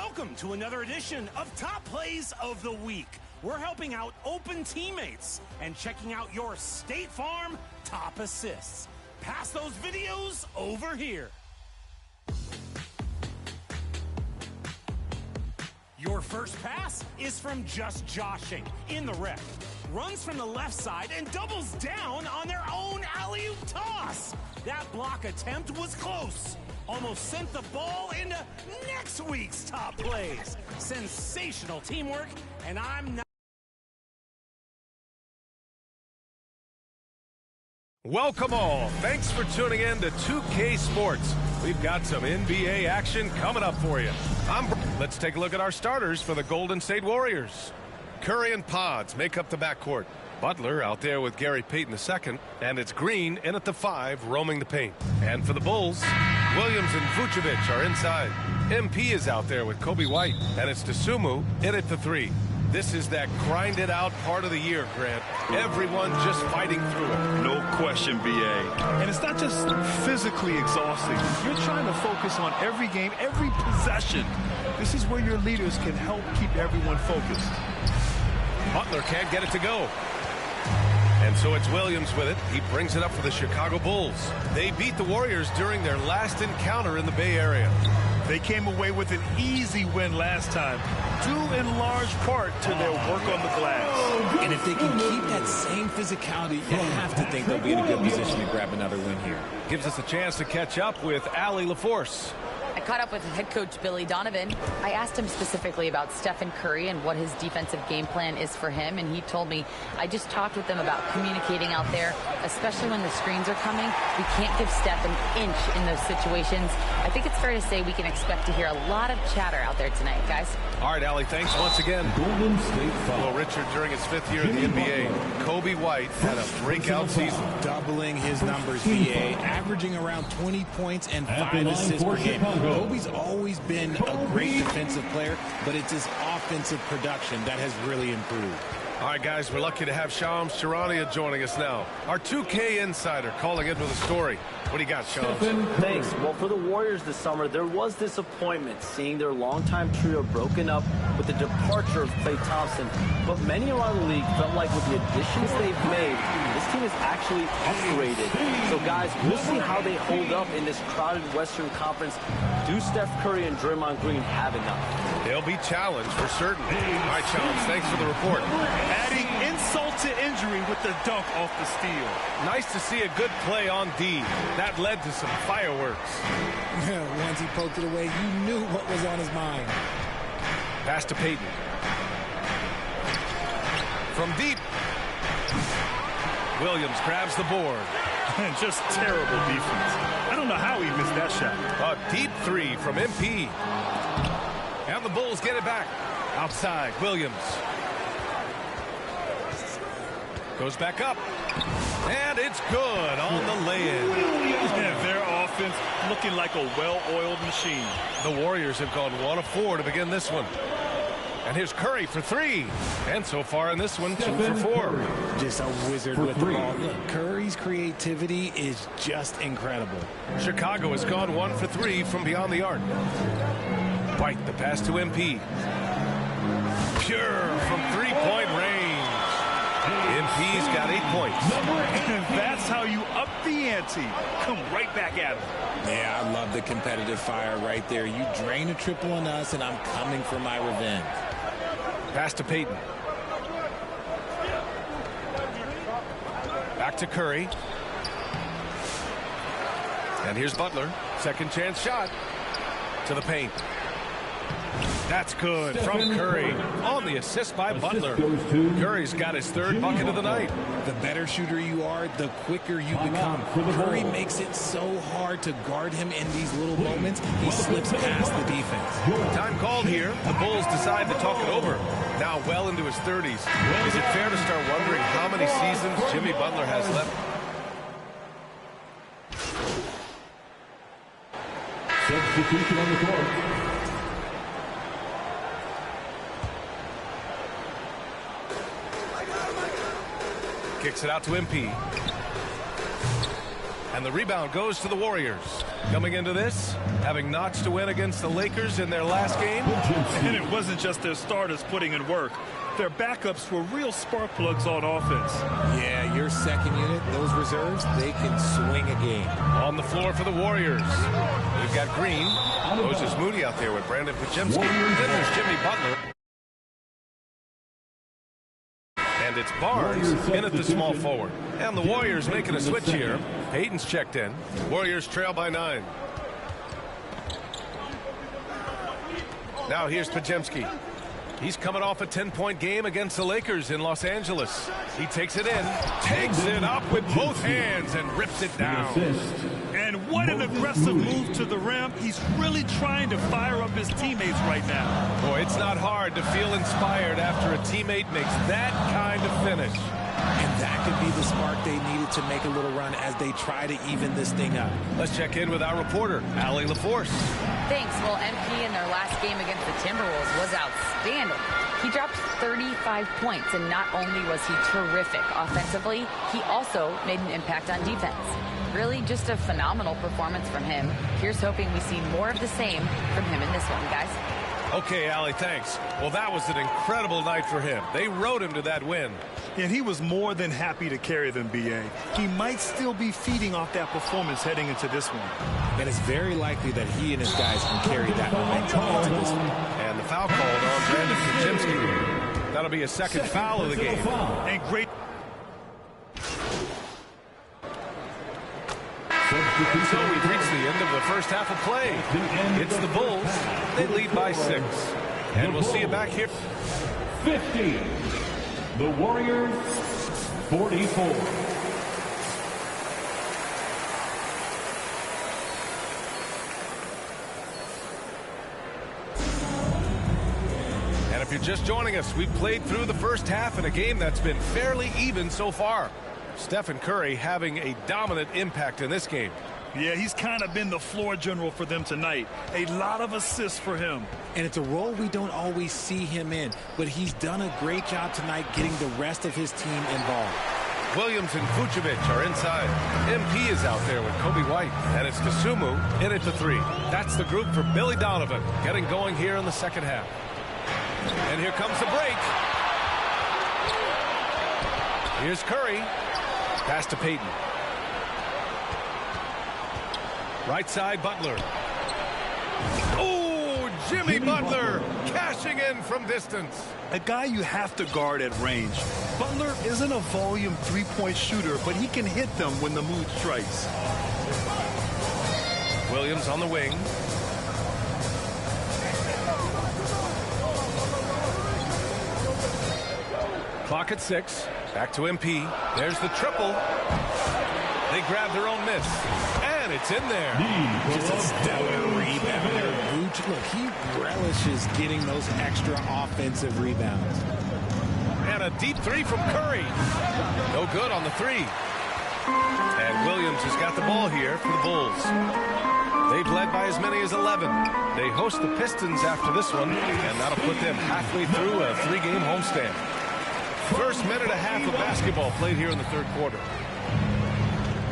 Welcome to another edition of Top Plays of the Week. We're helping out open teammates and checking out your State Farm top assists. Pass those videos over here. Your first pass is from Just Joshing in the ref. Runs from the left side and doubles down on their own alley-oop toss. That block attempt was close. Almost sent the ball into next week's top plays. Sensational teamwork, and I'm not. Welcome all. Thanks for tuning in to 2K Sports. We've got some NBA action coming up for you. Let's take a look at our starters for the Golden State Warriors. Curry and Pods make up the backcourt. Butler out there with Gary Payton II, and it's Green in at the 5, roaming the paint. And for the Bulls, Williams and Vucevic are inside. MP is out there with Kobe White, and it's Dosunmu in at the 3. This is that grind-it-out part of the year, Grant. Everyone just fighting through it. No question, B.A. And it's not just physically exhausting. You're trying to focus on every game, every possession. This is where your leaders can help keep everyone focused. Butler can't get it to go. And so it's Williams with it. He brings it up for the Chicago Bulls. They beat the Warriors during their last encounter in the Bay Area. They came away with an easy win last time, due in large part to their work on the glass. And if they can keep that same physicality, you have to think they'll be in a good position to grab another win here. Gives us a chance to catch up with Allie LaForce. I caught up with head coach Billy Donovan. I asked him specifically about Stephen Curry and what his defensive game plan is for him, and he told me, I just talked with them about communicating out there, especially when the screens are coming. We can't give Steph an inch in those situations. I think it's fair to say we can expect to hear a lot of chatter out there tonight, guys. All right, Allie, thanks once again. Golden State Well, Richard, during his 5th year in the NBA, Kobe White had a breakout season. Doubling his numbers, BA, averaging around 20 points and 5 assists per game. Kobe's always been a great defensive player, but it's his offensive production that has really improved. All right, guys, we're lucky to have Shams Charania joining us now. Our 2K insider calling in with a story. What do you got, Shams? Thanks. Well, for the Warriors this summer, there was disappointment seeing their longtime trio broken up with the departure of Klay Thompson. But many around the league felt like with the additions they've made, this team is actually upgraded. So, guys, we'll see how they hold up in this crowded Western Conference. Do Steph Curry and Draymond Green have enough? They'll be challenged for certain. All right, Shams, thanks for the report. Adding insult to injury with the dunk off the steal. Nice to see a good play on D. That led to some fireworks. Once he poked it away, you knew what was on his mind. Pass to Payton. From deep. Williams grabs the board. Just terrible defense. I don't know how he missed that shot. A deep 3 from MP. And the Bulls get it back. Outside, Williams. Goes back up. And it's good on the lay-in. Yeah, their offense looking like a well-oiled machine. The Warriors have gone 1 of 4 to begin this one. And here's Curry for 3. And so far in this one, 2 for 4. Just a wizard with the ball. Look, Curry's creativity is just incredible. Chicago has gone 1 for 3 from beyond the arc. White, the pass to MP. Pure from 3-point range. MP's got 8 points. And that's how you up the ante. Come right back at him. Yeah, I love the competitive fire right there. You drain a triple on us, and I'm coming for my revenge. Pass to Payton. Back to Curry. And here's Butler. Second chance shot. To the paint. That's good from Curry. On the assist by Butler. Curry's got his 3rd bucket of the night. The better shooter you are, the quicker you become. Curry makes it so hard to guard him in these little moments. He slips past the defense. Time called here. The Bulls decide to talk it over. Now well into his 30s. Is it fair to start wondering how many seasons Jimmy Butler has left? Substitution on the court. Kicks it out to MP. And the rebound goes to the Warriors. Coming into this, having notched a win against the Lakers in their last game. And it wasn't just their starters putting in work. Their backups were real spark plugs on offense. Yeah, your second unit, those reserves, they can swing a game. On the floor for the Warriors, we've got Green. Moses Moody out there with Brandon Podziemski. Then there's Jimmy Butler. And it's Barnes in at the small forward. And the Warriors making a switch here. Payton's checked in. Warriors trail by 9. Now here's Podziemski. He's coming off a 10-point game against the Lakers in Los Angeles. He takes it in, takes it up with both hands, and rips it down. And what an aggressive move to the rim. He's really trying to fire up his teammates right now. Boy, it's not hard to feel inspired after a teammate makes that kind of finish. And that could be the spark they needed to make a little run as they try to even this thing up. Let's check in with our reporter, Allie LaForce. Thanks. Well, MP in their last game against the Timberwolves was outstanding. He dropped 35 points, and not only was he terrific offensively, he also made an impact on defense. Really just a phenomenal performance from him. Here's hoping we see more of the same from him in this one, guys. Okay, Allie, thanks. Well, that was an incredible night for him. They rode him to that win. And he was more than happy to carry them, B.A. He might still be feeding off that performance heading into this one. And it's very likely that he and his guys can carry that momentum into this one. And the foul called on Brandon Podziemski. That'll be a second foul of the game. And great. So we've reached the end of the first half of play. It's the Bulls. They lead by 6. And we'll see you back here. 50. The Warriors, 44. And if you're just joining us, we've played through the first half in a game that's been fairly even so far. Stephen Curry having a dominant impact in this game. Yeah, he's kind of been the floor general for them tonight. A lot of assists for him. And it's a role we don't always see him in, but he's done a great job tonight getting the rest of his team involved. Williams and Vucevic are inside. MP is out there with Kobe White. And it's Kasumu in at the 3. That's the group for Billy Donovan getting going here in the second half. And here comes the break. Here's Curry. Pass to Payton. Right side, Butler. Oh, Jimmy Butler cashing in from distance. A guy you have to guard at range. Butler isn't a volume three-point shooter, but he can hit them when the mood strikes. Williams on the wing. Clock at 6. Back to MP. There's the triple. They grab their own miss. And it's in there. Just a stellar rebound there. Vooch, look, he relishes getting those extra offensive rebounds. And a deep 3 from Curry. No good on the 3. And Williams has got the ball here for the Bulls. They've led by as many as 11. They host the Pistons after this one, and that'll put them halfway through a 3-game homestand. First minute and a half of basketball played here in the third quarter.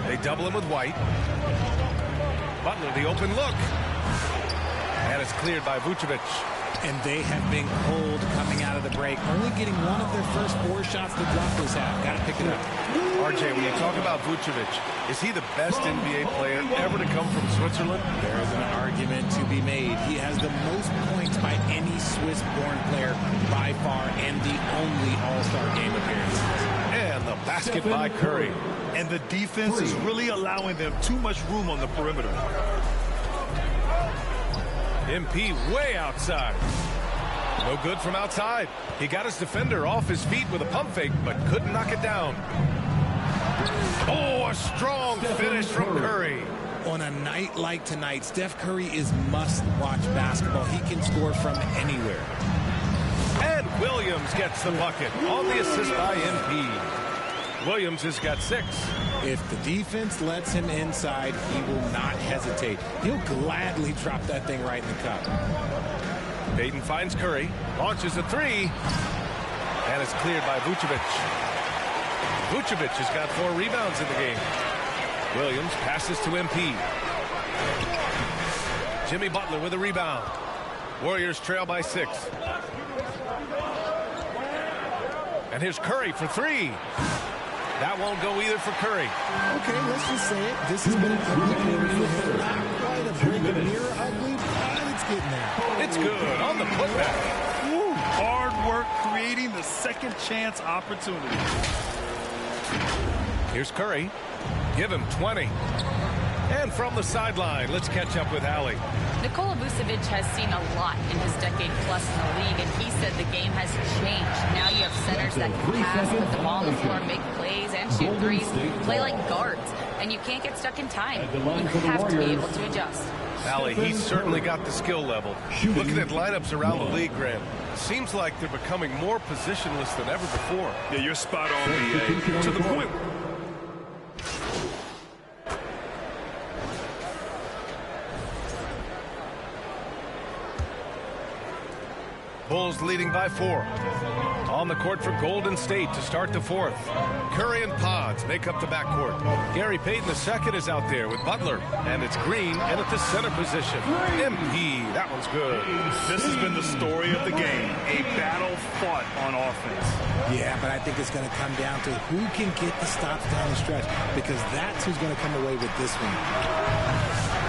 They double him with White. Butler, the open look. And it's cleared by Vucevic. And they have been cold coming out of the break. Only getting one of their first 4 shots to drop this half. Got to pick it up. RJ, when you talk about Vucevic, is he the best NBA player ever to come from Switzerland? There is an argument to be made. He has the most points by any Swiss-born player by far, and the only All-Star game appearance. And the basket by Curry. And the defense is really allowing them too much room on the perimeter. MP way outside. No good from outside. He got his defender off his feet with a pump fake, but couldn't knock it down. Oh, a strong finish from Curry. On a night like tonight, Steph Curry is must-watch basketball. He can score from anywhere. And Williams gets the bucket on the assist by MP. Williams has got 6. If the defense lets him inside, he will not hesitate. He'll gladly drop that thing right in the cup. Payton finds Curry, launches a 3, and it's cleared by Vucevic. Vucevic has got 4 rebounds in the game. Williams passes to MP. Jimmy Butler with a rebound. Warriors trail by 6. And here's Curry for 3. That won't go either for Curry. Okay, let's just say it. This has been an ugly quarter for him. Not quite a break of mirror ugly, but it's getting there. It's good on the putback. Woo, hard work creating the second chance opportunity. Here's Curry. Give him 20. And from the sideline, let's catch up with Allie. Nikola Vucevic has seen a lot in his decade plus in the league, and he said the game has changed. Now you have centers that can pass, put the ball on the floor, make plays, and shoot threes, play like guards. And you can't get stuck in time. You have to be able to adjust. Allie, he's certainly got the skill level. Looking at lineups around the league, Grant, seems like they're becoming more positionless than ever before. Yeah, you're spot on, BA. To the point. Bulls leading by 4. On the court for Golden State to start the 4th. Curry and Pods make up the backcourt. Gary Payton II is out there with Butler. And it's Green in at the center position. MP, that one's good. This has been the story of the game. A battle fought on offense. Yeah, but I think it's going to come down to who can get the stops down the stretch, because that's who's going to come away with this one.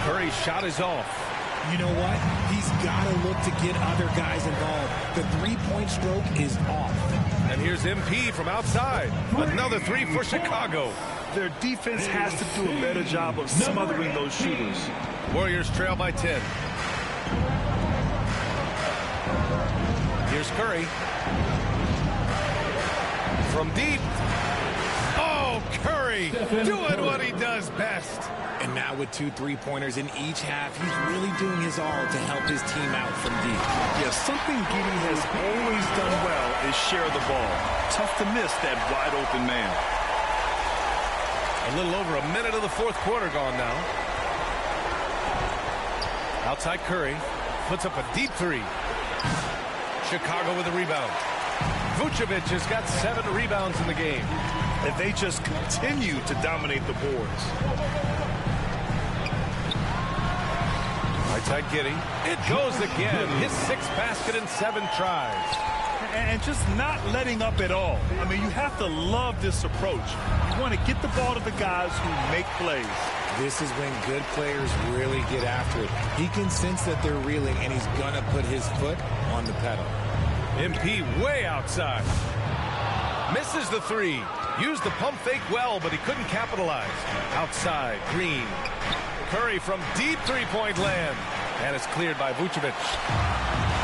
Curry's shot is off. You know what? He's got to look to get other guys involved. The three-point stroke is off. And here's MP from outside. Another 3 for Chicago. Their defense has to do a better job of smothering those shooters. Warriors trail by 10. Here's Curry. From deep. Oh, Curry doing what he does best. And now with 2 3-pointers in each half, he's really doing his all to help his team out from deep. Yeah, something Giddey has always done well is share the ball. Tough to miss that wide open man. A little over a minute of the 4th quarter gone now. Outside Curry puts up a deep 3. Chicago with a rebound. Vucevic has got 7 rebounds in the game. And they just continue to dominate the boards. Right side Giddey. It goes again. His 6th basket in 7 tries. And just not letting up at all. I mean, you have to love this approach. You want to get the ball to the guys who make plays. This is when good players really get after it. He can sense that they're reeling, and he's going to put his foot on the pedal. MP way outside. Misses the 3. Used the pump fake well, but he couldn't capitalize. Outside, Green. Curry from deep 3-point land. And it's cleared by Vucevic.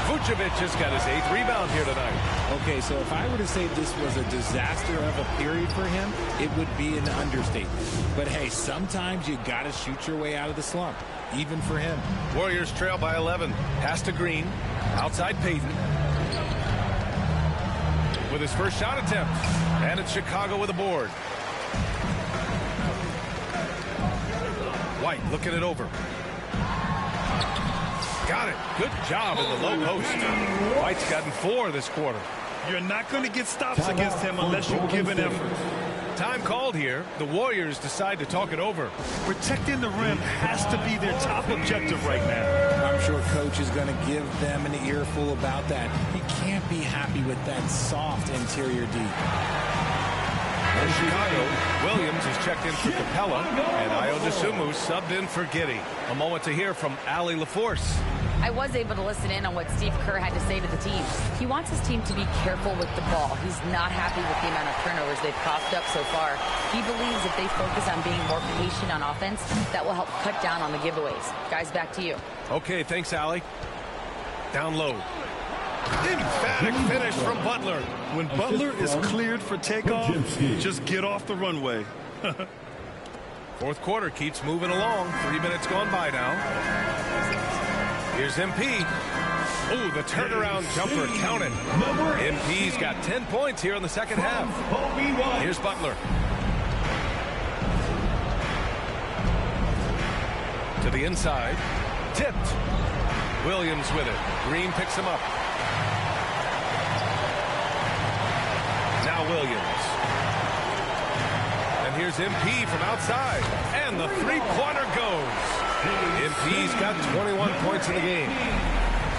Vucevic has got his 8th rebound here tonight. Okay, so if I were to say this was a disaster of a period for him, it would be an understatement. But hey, sometimes you got to shoot your way out of the slump, even for him. Warriors trail by 11. Pass to Green. Outside Payton. With his first shot attempt. And it's Chicago with a board. White looking it over. Got it. Good job in the low post. White's gotten 4 this quarter. You're not going to get stops against him unless you give an effort. Time called here. The Warriors decide to talk it over. Protecting the rim has to be their top objective right now. I'm sure Coach is going to give them an earful about that. He can't be happy with that soft interior D. For Chicago, Williams is checked in for Capella, and Ayo Dosunmu subbed in for Giddey. A moment to hear from Allie LaForce. I was able to listen in on what Steve Kerr had to say to the team. He wants his team to be careful with the ball. He's not happy with the amount of turnovers they've coughed up so far. He believes if they focus on being more patient on offense, that will help cut down on the giveaways. Guys, back to you. Okay, thanks, Allie. Down low. Emphatic finish from Butler. When Butler is cleared for takeoff, just get off the runway. 4th quarter keeps moving along. 3 minutes gone by now. Here's MP. Ooh, the turnaround jumper counted. MP's got 10 points here in the 2nd half. Here's Butler. To the inside. Tipped. Williams with it. Green picks him up. Now Williams. And here's MP from outside. And the three-pointer goes. MP's got 21 points in the game.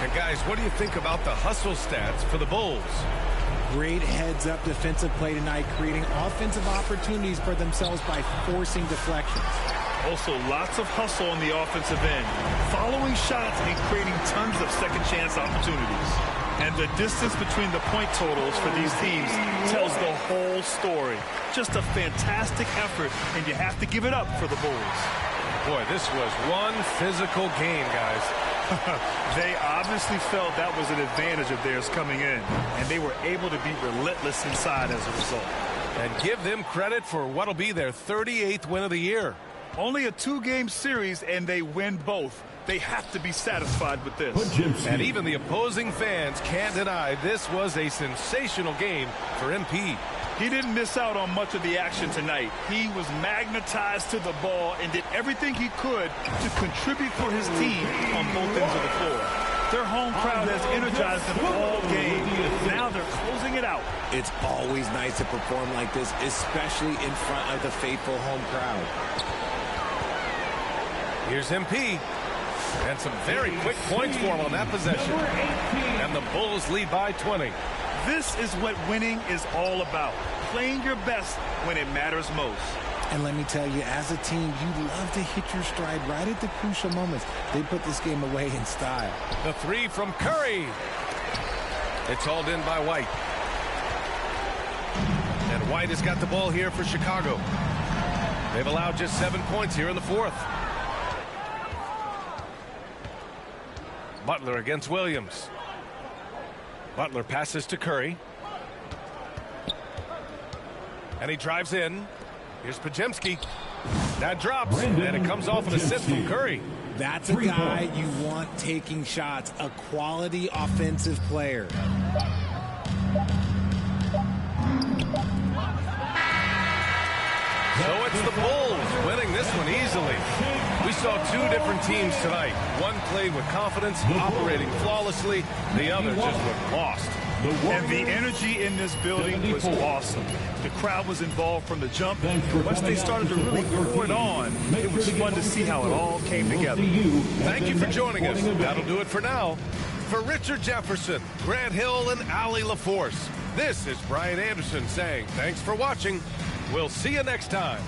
And guys, what do you think about the hustle stats for the Bulls? Great heads-up defensive play tonight, creating offensive opportunities for themselves by forcing deflections. Also, lots of hustle on the offensive end, following shots and creating tons of second-chance opportunities. And the distance between the point totals for these teams tells the whole story. Just a fantastic effort, and you have to give it up for the Bulls. Boy, this was one physical game, guys. They obviously felt that was an advantage of theirs coming in, and they were able to be relentless inside as a result. And give them credit for what'll be their 38th win of the year. Only a two-game series, and they win both. They have to be satisfied with this. And even the opposing fans can't deny this was a sensational game for MP. He didn't miss out on much of the action tonight. He was magnetized to the ball and did everything he could to contribute for his team on both ends of the floor. Their home crowd has energized them all game. Now they're closing it out. It's always nice to perform like this, especially in front of the faithful home crowd. Here's MP. And some very quick points for him on that possession. And the Bulls lead by 20. This is what winning is all about. Playing your best when it matters most. And let me tell you, as a team, you love to hit your stride right at the crucial moments. They put this game away in style. The three from Curry. It's hauled in by White. And White has got the ball here for Chicago. They've allowed just 7 points here in the fourth. Butler against Williams. Butler passes to Curry. And he drives in. Here's Podziemski. That drops, and it comes off an assist from Curry. That's a guy you want taking shots, a quality offensive player. So it's the Bulls winning this one easily. We saw two different teams tonight. One played with confidence, operating flawlessly. The other just looked lost. And the energy in this building was awesome. The crowd was involved from the jump. Once they started to really pour it on, it was fun to see how it all came together. Thank you for joining us. That'll do it for now. For Richard Jefferson, Grant Hill, and Allie LaForce, this is Brian Anderson saying thanks for watching. We'll see you next time.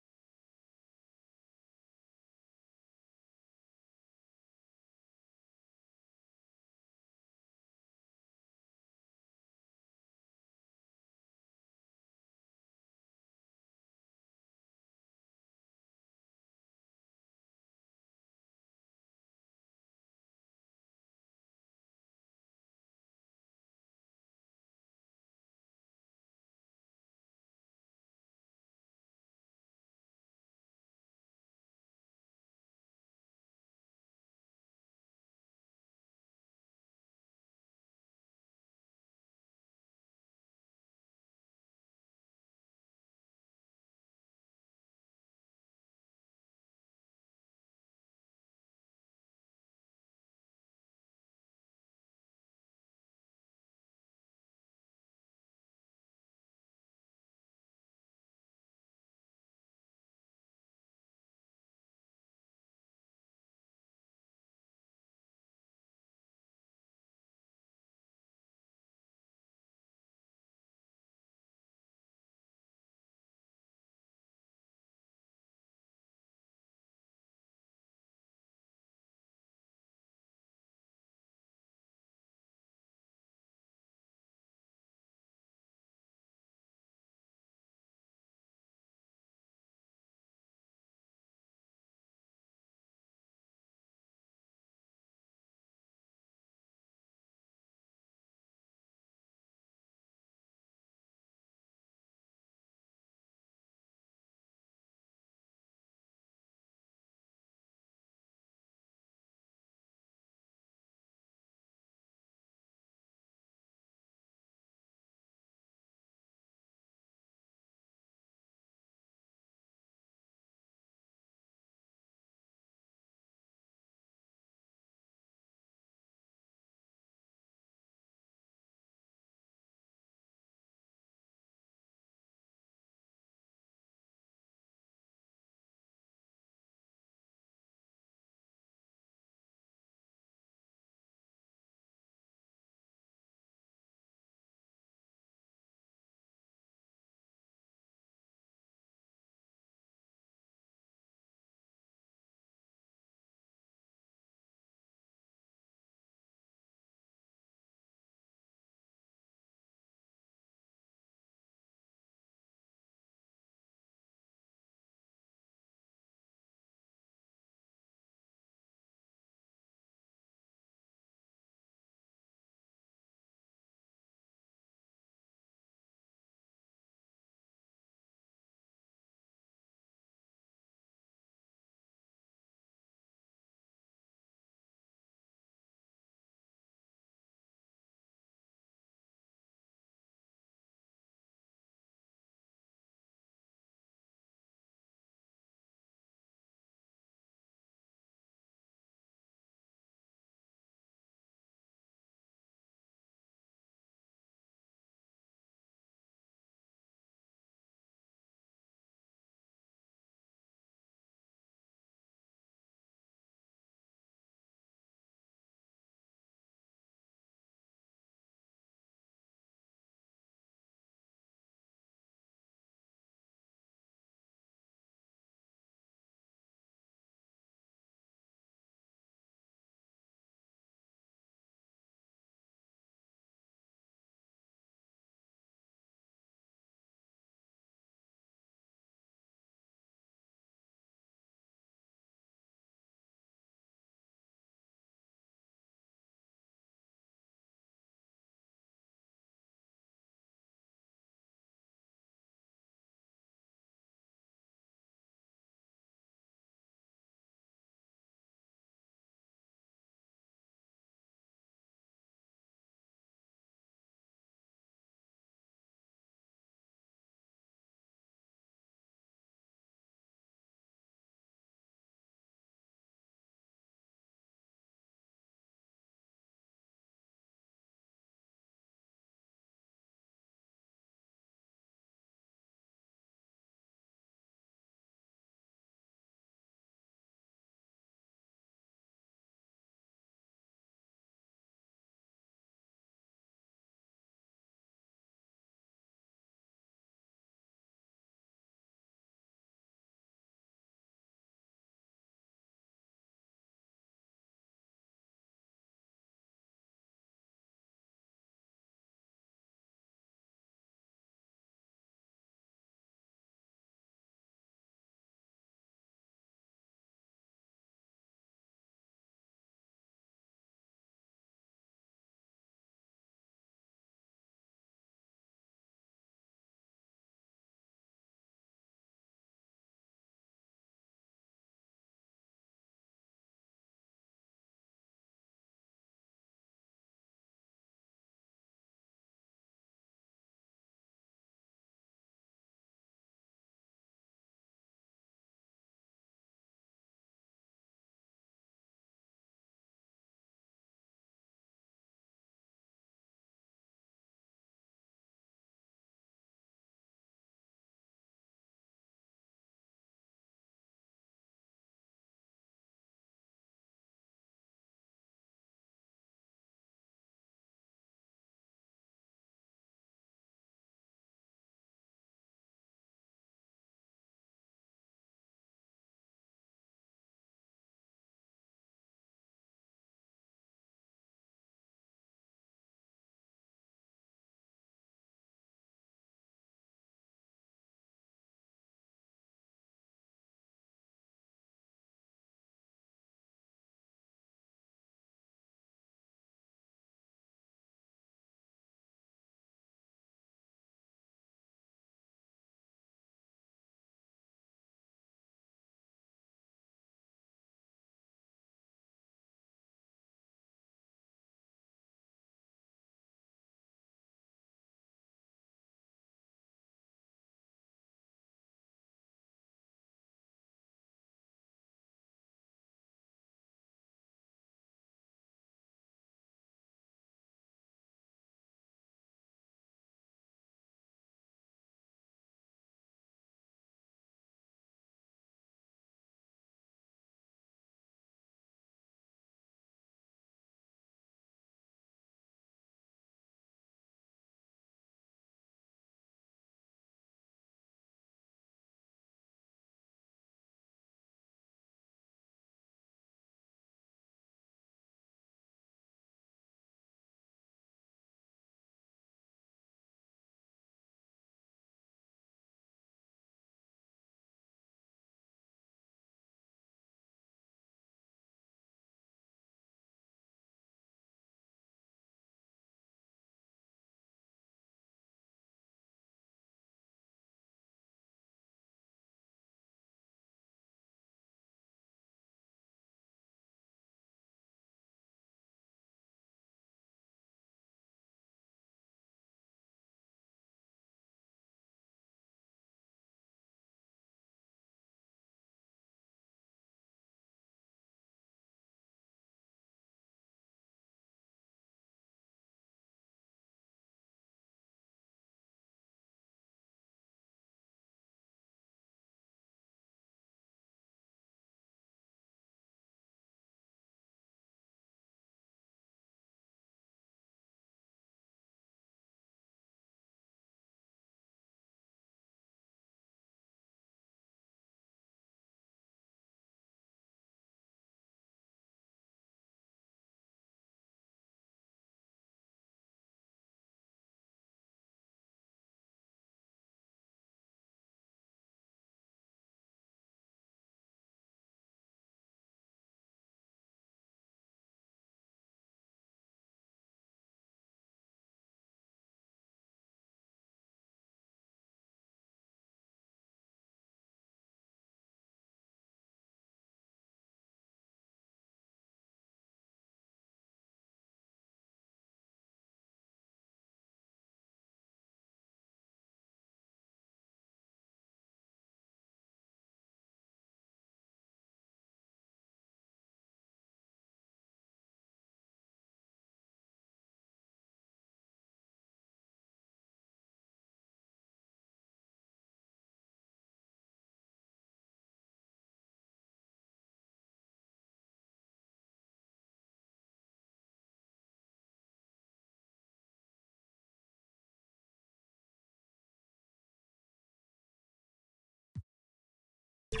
Is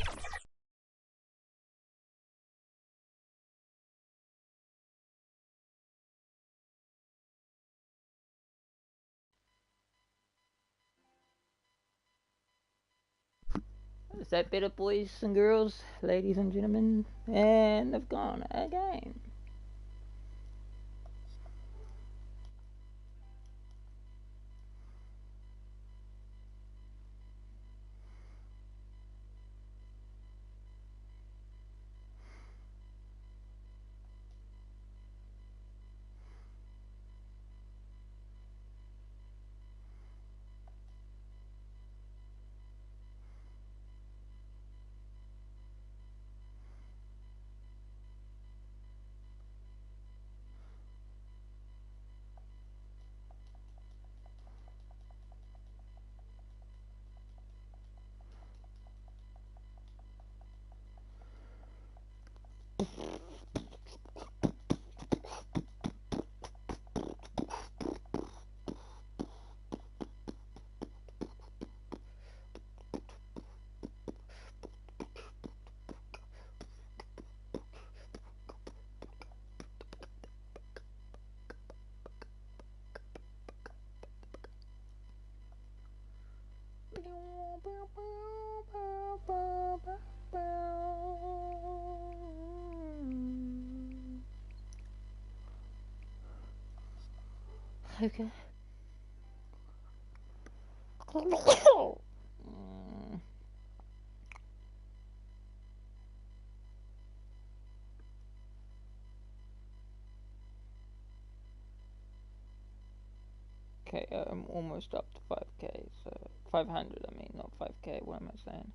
that better, boys and girls, ladies and gentlemen? And they've gone again. Okay. Okay, I'm almost up to 5K, so 500, I mean, not 5K, what am I saying?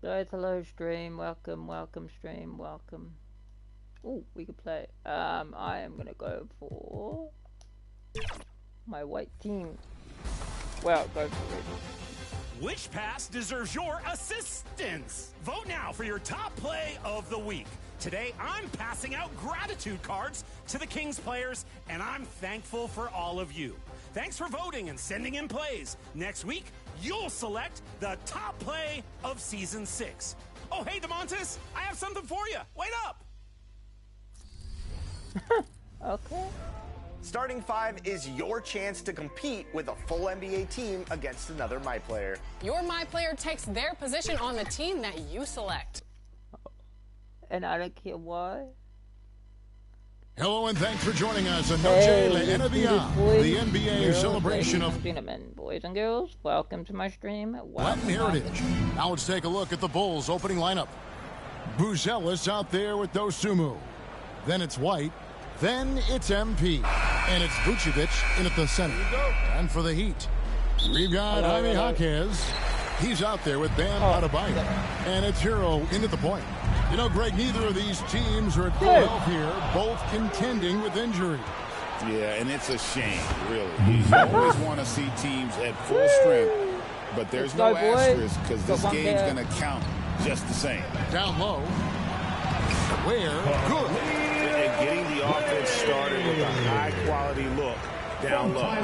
Guys, hello stream, welcome stream, welcome. Oh, we could play. I am gonna go for my white team. Well, go for it. Which pass deserves your assistance? Vote now for your top play of the week. Today, I'm passing out gratitude cards to the Kings players, and I'm thankful for all of you. Thanks for voting and sending in plays. Next week, you'll select the top play of Season 6. Oh, hey, DeMontis, I have something for you. Wait up. Okay. Starting 5 is your chance to compete with a full NBA team against another My Player. Your My Player takes their position on the team that you select. And I don't care why. Hello and thanks for joining us on Noche La NBA, the NBA celebration of gentlemen, boys and girls. Welcome to my stream. Latin heritage. Now let's take a look at the Bulls' opening lineup. Buzelis out there with Dosunmu. Then it's White. Then it's MP. And it's Vucevic in at the center. And for the Heat, we've got Jaime Jaquez. He's out there with Bam Adebayo. And it's Hero in at the point. You know, Greg, neither of these teams are at full health here, both contending with injury. Yeah, and it's a shame, really. You always want to see teams at full strength, but there's no asterisk because this game's going to count just the same. Down low. Where? Good. And getting the offense started with a high-quality look down low.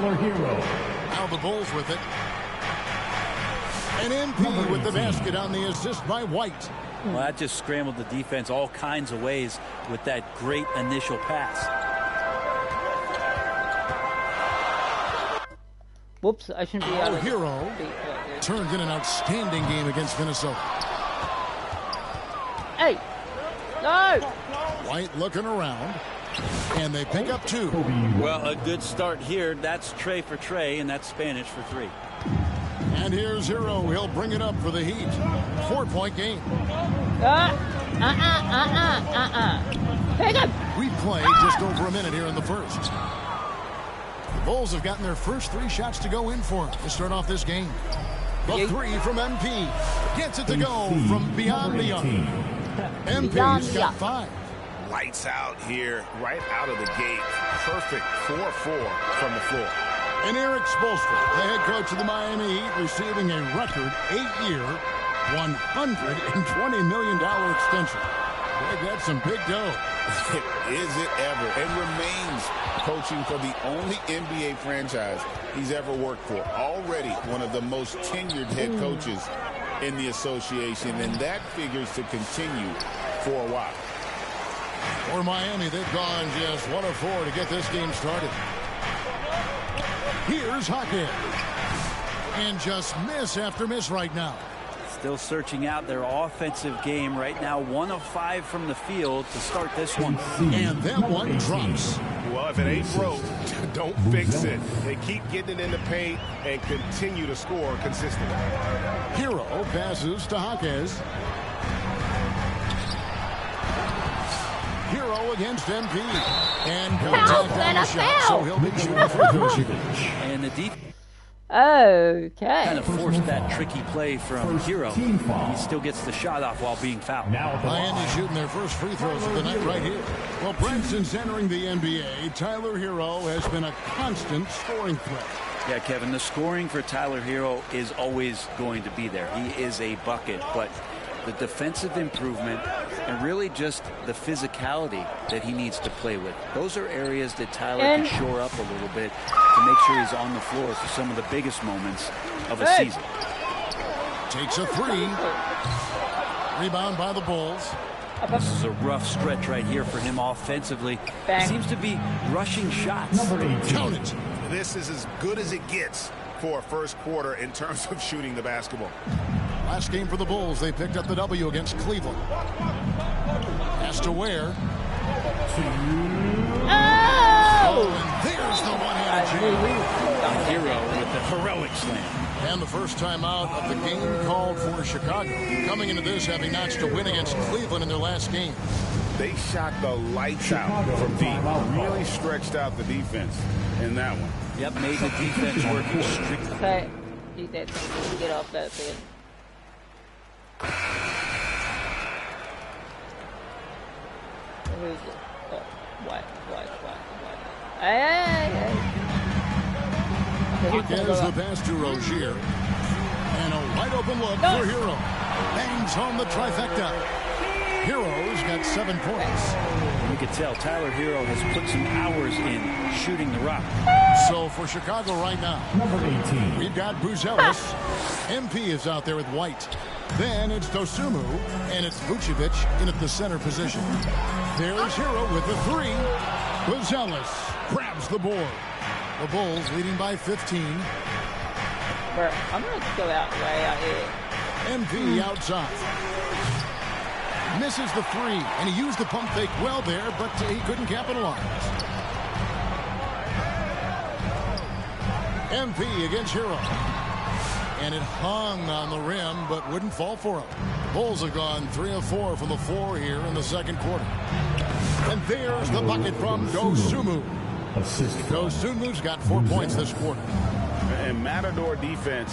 Now the Bulls with it. And MP with the basket on the assist by White. Well, that just scrambled the defense all kinds of ways with that great initial pass. Whoops, I shouldn't be out of Hero turned in an outstanding game against Minnesota. Hey! No! White looking around, and they pick up 2. Well, a good start here. That's Trey for Trey, and that's Spanish for 3. And here's Hero. He'll bring it up for the Heat. 4-point game. Pick him! We play just over a minute here in the first. The Bulls have gotten their first 3 shots to go in for them to start off this game. The 3 from MP. Gets it to go from beyond the arc. MP's got 5. Lights out here, right out of the gate. Perfect 4-4 from the floor. And Eric Spoelstra, the head coach of the Miami Heat, receiving a record 8-year, $120 million extension. Boy, that's some big dough. Is it ever? And remains coaching for the only NBA franchise he's ever worked for. Already one of the most tenured head coaches in the association, and that figures to continue for a while. For Miami, they've gone just 1 of 4 to get this game started. Here's Hackett. And just miss after miss right now. Still searching out their offensive game right now. 1 of 5 from the field to start this one. And that one drops. Well, if it ain't broke, don't fix it. They keep getting it in the paint and continue to score consistently. Hero passes to Jaquez. Hero against MP. And contact on the shot, so he'll be shooting for Vucevic. And the defense Okay. kind of forced that tricky play from Hero. He still gets the shot off while being fouled. Miami shooting their first free throws of the night right here. Well, since entering the NBA, Tyler Hero has been a constant scoring threat. Yeah, Kevin, the scoring for Tyler Hero is always going to be there. He is a bucket, but the defensive improvement and really just the physicality that he needs to play with. Those are areas that Tyler can shore up a little bit to make sure he's on the floor for some of the biggest moments of a season. Takes a 3. Rebound by the Bulls. This is a rough stretch right here for him offensively. He seems to be rushing shots. Count it. This is as good as it gets for a first quarter in terms of shooting the basketball. Last game for the Bulls, they picked up the W against Cleveland. Has to Ware. Oh, and there's the one-handed jam. Hero with the heroic slam. And the first time out of the game called for Chicago. Coming into this, having notched a win against Cleveland in their last game. They shot the lights out from deep. Really stretched out the defense in that one. Yep, made the defense work extremely. Okay, need that thing to get off that bed. Who is it? Oh, white. Hey. There's the pass to Rozier. And a wide open look for Hero. Bangs home the trifecta. Hero's got 7 points. You can tell Tyler Hero has put some hours in shooting the rock. So for Chicago right now, we've got Buzelis. MP is out there with White. Then it's Dosumu, and it's Vucevic in at the center position. There's Hero with the 3. Buzelis grabs the board. The Bulls leading by 15. Bro, I'm going to go out way out here. MP outside. Misses the 3, and he used the pump fake well there, but he couldn't capitalize. MP against Hero. And it hung on the rim, but wouldn't fall for him. The Bulls have gone 3 of 4 from the floor here in the second quarter. And there's the bucket from Dosumu. Dosumu's got 4 points this quarter. And Matador defense,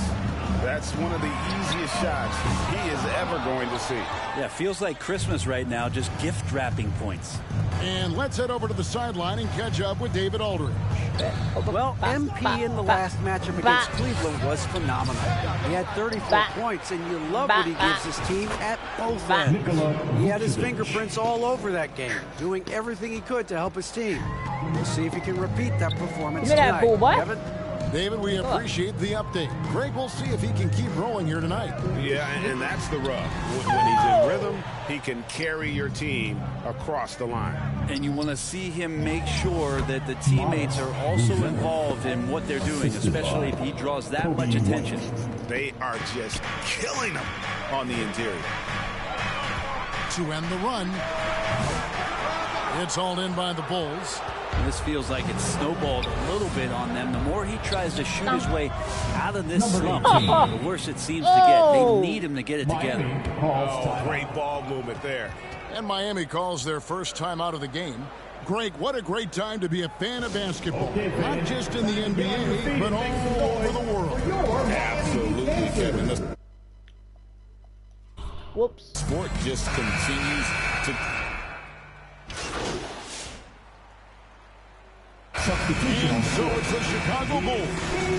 that's one of the easiest shots he is ever going to see. Yeah, feels like Christmas right now, just gift wrapping points. And let's head over to the sideline and catch up with David Aldridge. Well, MP in the last matchup against Cleveland was phenomenal. He had 34 points, and you love what he gives his team at both ends. He had his fingerprints all over that game, doing everything he could to help his team. We'll see if he can repeat that performance tonight. Kevin? David, we appreciate the update. Greg, we'll see if he can keep rolling here tonight. Yeah, and that's the rub. When he's in rhythm, he can carry your team across the line. And you want to see him make sure that the teammates are also involved in what they're doing, especially if he draws that much attention. They are just killing him on the interior. To end the run. It's hauled in by the Bulls. And this feels like it's snowballed a little bit on them. The more he tries to shoot his way out of this slump, the worse it seems to get. They need him to get it together. Oh, great ball movement there. And Miami calls their first time out of the game. Greg, what a great time to be a fan of basketball. Not just in the NBA, but all over the world. Absolutely, Kevin. Whoops. Sport just continues to... And so it's the Chicago Bulls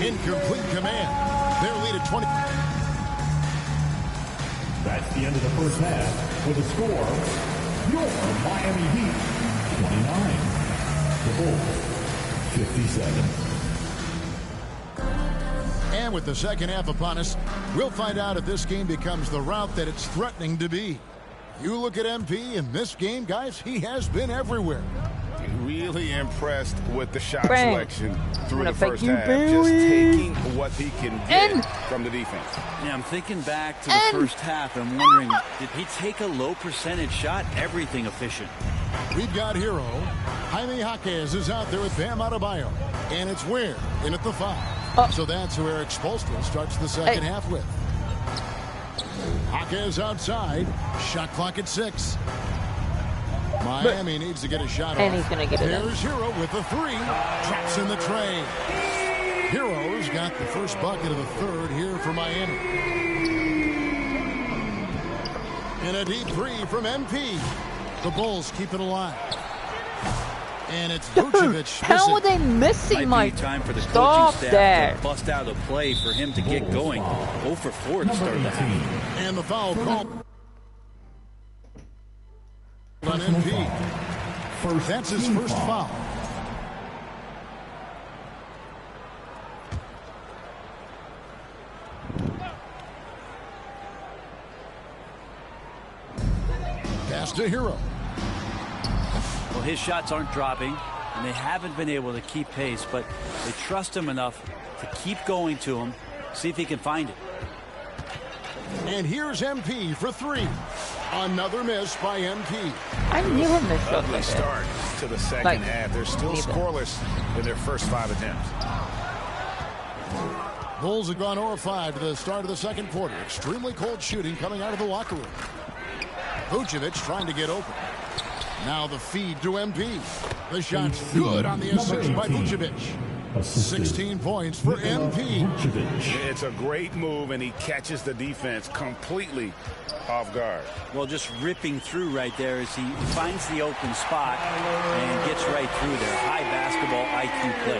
in complete command. Their lead at 20. That's the end of the first half with a score, your Miami Heat 29, the Bulls 57. And with the second half upon us, we'll find out if this game becomes the route that it's threatening to be. You look at MP in this game, guys, he has been everywhere. Really impressed with the shot Bang. selection through the Thank first you, half. Billy. Just taking what he can get from the defense. Yeah, I'm thinking back to the first half and wondering, did he take a low percentage shot? Everything efficient. We've got Hero. Jaime Jaquez is out there with Bam Adebayo. And it's Ware in at the 5. So that's who Eric Spoelstra starts the second half with. Jaquez outside. Shot clock at 6. Miami needs to get a shot And off. he's going to get it in. There's Hero with the 3. Traps in the tray. Hero's got the first bucket of the third here for Miami. And a deep 3 from MP. The Bulls keep it alive. And it's Vucevic. How are they missing Might be time for the coaching staff to bust out a play for him to get going. 0 for 4 to start the half. And the foul call on MP. That's his first foul. Pass to Hero. Well, his shots aren't dropping, and they haven't been able to keep pace, but they trust him enough to keep going to him, see if he can find it. And here's MP for 3. Another miss by MP. I knew him this shot Lovely like start to the second half. They're still scoreless in their first 5 attempts. Bulls have gone 0-5 to the start of the second quarter. Extremely cold shooting coming out of the locker room. Vucevic trying to get open. Now the feed to MP. The shot's good on the assist by Vucevic. 16 points for MP. It's a great move, and he catches the defense completely off guard. Well, just ripping through right there as he finds the open spot and gets right through there. High basketball IQ play.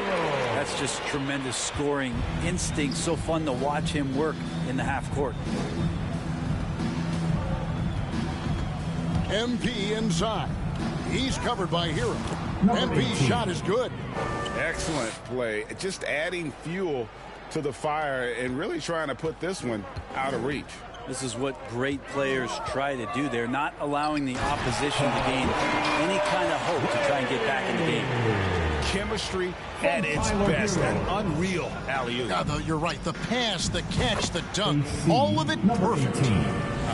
That's just tremendous scoring instinct. So fun to watch him work in the half court. MP inside. He's covered by Hero. MP's shot is good. Excellent play. Just adding fuel to the fire and really trying to put this one out of reach. This is what great players try to do. They're not allowing the opposition to gain any kind of hope to try and get back in the game. Chemistry at its best. An unreal alley-oop. Yeah, you're right. The pass, the catch, the dunk, all of it perfect.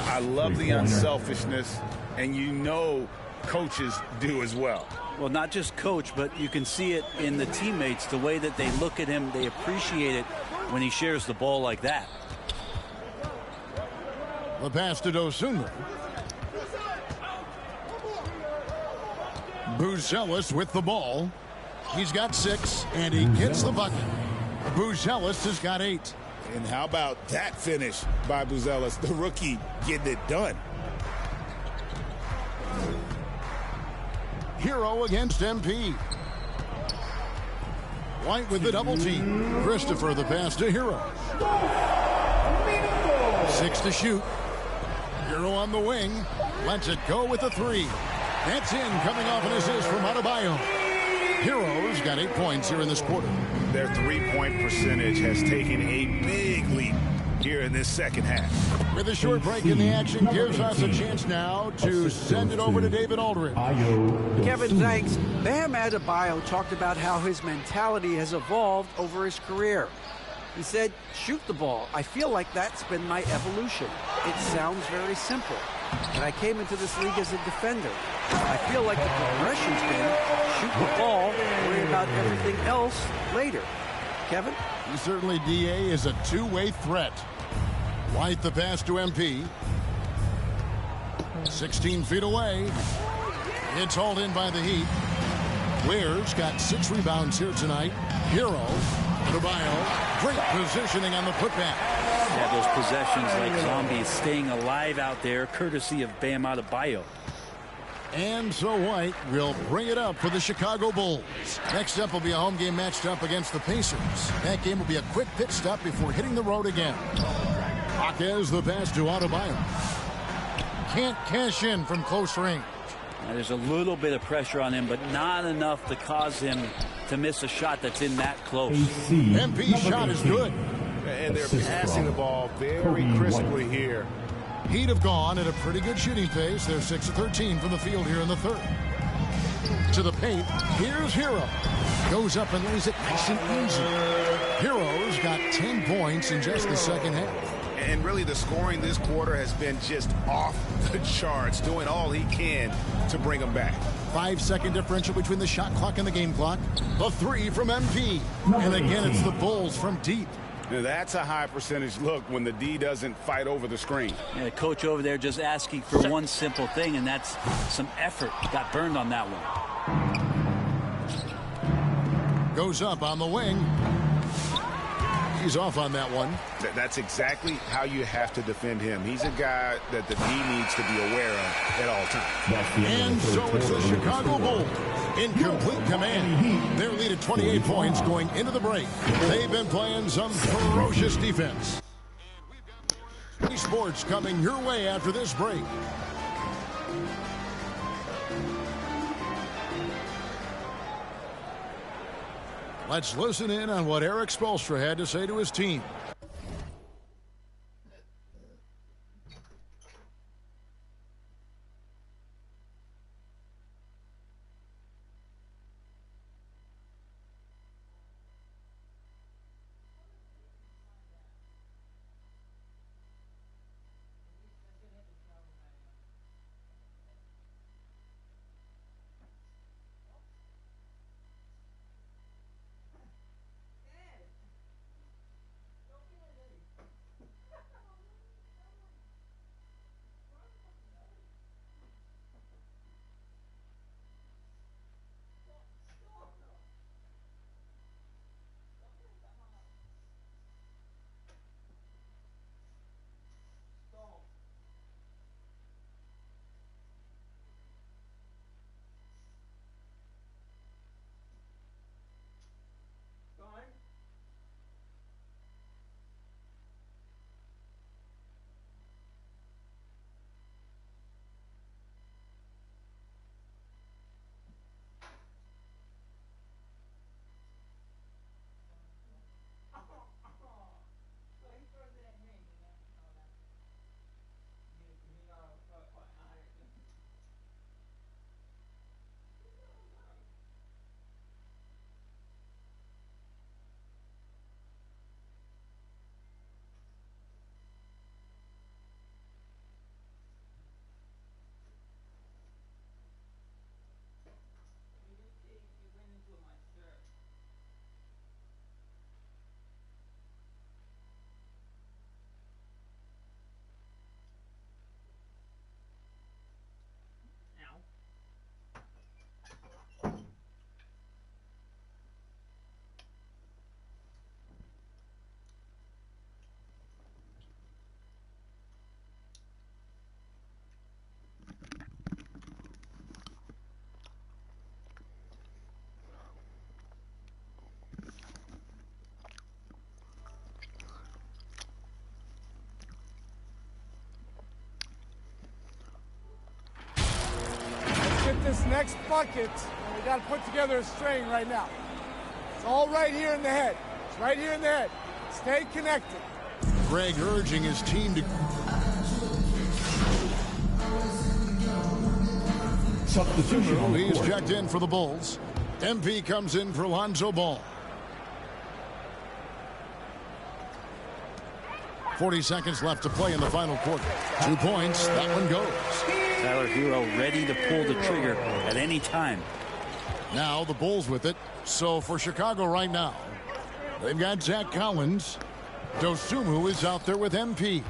I love the unselfishness, and you know coaches do as well. Well, not just coach, but you can see it in the teammates, the way that they look at him. They appreciate it when he shares the ball like that. The pass to Dosunmu. Buzelis with the ball. He's got 6, and he gets the bucket. Buzelis has got 8. And how about that finish by Buzelis, the rookie, getting it done. Hero against MP. White with the double team. Christopher the pass to Hero. 6 to shoot. Hero on the wing. Lets it go with the 3. That's in, coming off an assist from Adebayo. Heroes got 8 points here in this quarter. Their three-point percentage has taken a big leap here in this second half. With a short break in the action, gives us a chance now to send it over to David Aldridge. Kevin, thanks. Bam Adebayo talked about how his mentality has evolved over his career. He said, shoot the ball. I feel like that's been my evolution. It sounds very simple. And I came into this league as a defender. I feel like the progression's been shoot the ball, worry about everything else later. Kevin? Certainly, DA is a two-way threat. White the pass to MP. 16 feet away. It's hauled in by the Heat. Ware's got 6 rebounds here tonight. Hero, Adebayo, great positioning on the putback. Yeah, those possessions like zombies staying alive out there, courtesy of Bam Adebayo. And so White will bring it up for the Chicago Bulls. Next up will be a home game matched up against the Pacers. That game will be a quick pit stop before hitting the road again. Jaquez the pass to Adebayo. Can't cash in from close range. Now, there's a little bit of pressure on him, but not enough to cause him to miss a shot that's in that close. MP's shot is good. And they're passing the ball very crisply here. Heat have gone at a pretty good shooting pace. They're 6 of 13 from the field here in the third. To the paint, here's Hero. Goes up and lays it nice and easy. Hero's got 10 points in just the second half. And really the scoring this quarter has been just off the charts, doing all he can to bring them back. 5-second differential between the shot clock and the game clock. The 3 from MP. And again, it's the Bulls from deep. Now that's a high percentage look when the D doesn't fight over the screen. Yeah, coach over there just asking for one simple thing, and that's some effort. Got burned on that one. Goes up on the wing. He's off on that one. That's exactly how you have to defend him. He's a guy that the D needs to be aware of at all times. And so it's the Chicago Bulls in complete command. Their lead at 28 points going into the break. They've been playing some ferocious defense. Sports coming your way after this break. Let's listen in on what Erik Spoelstra had to say to his team. Get this next bucket. got to put together a string right now. It's all right here in the head. It's right here in the head. Stay connected. Greg urging his team to... Substitution. He's checked in for the Bulls. MP comes in for Lonzo Ball. 40 seconds left to play in the final quarter. 2 points. That one goes. Tyler Hero ready to pull the trigger at any time. Now the Bulls with it. So for Chicago right now, they've got Zach Collins. Dosunmu is out there with MP.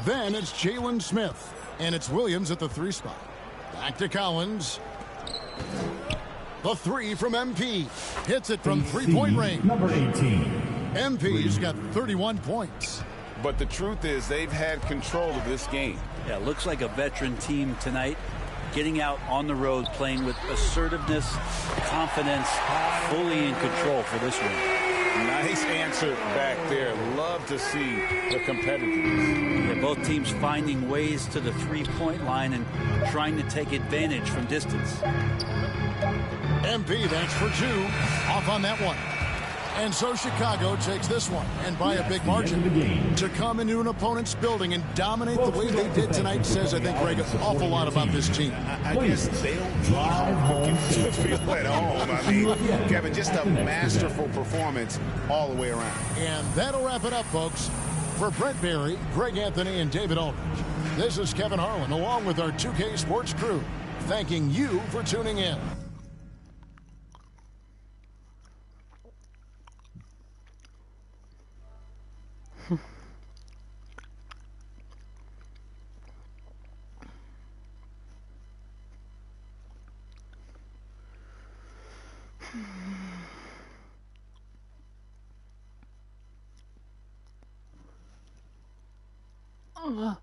Then it's Jalen Smith. And it's Williams at the 3 spot. Back to Collins. The 3 from MP. Hits it from 3-point range. Number 18. MP's got 31 points. But the truth is they've had control of this game. Yeah, looks like a veteran team tonight. Getting out on the road, playing with assertiveness, confidence, fully in control for this one. Nice answer back there. Love to see the competitiveness. Yeah, both teams finding ways to the 3-point line and trying to take advantage from distance. MP, that's for 2. Off on that one. And so Chicago takes this one, and by a big margin. To come into an opponent's building and dominate the way they did tonight says, I think, Greg, an awful lot about this team. I guess they don't need home to feel at home. I mean, Kevin, just a masterful performance all the way around. And that'll wrap it up, folks. For Brent Barry, Greg Anthony, and David Aldridge, this is Kevin Harlan, along with our 2K Sports crew, thanking you for tuning in. Oh.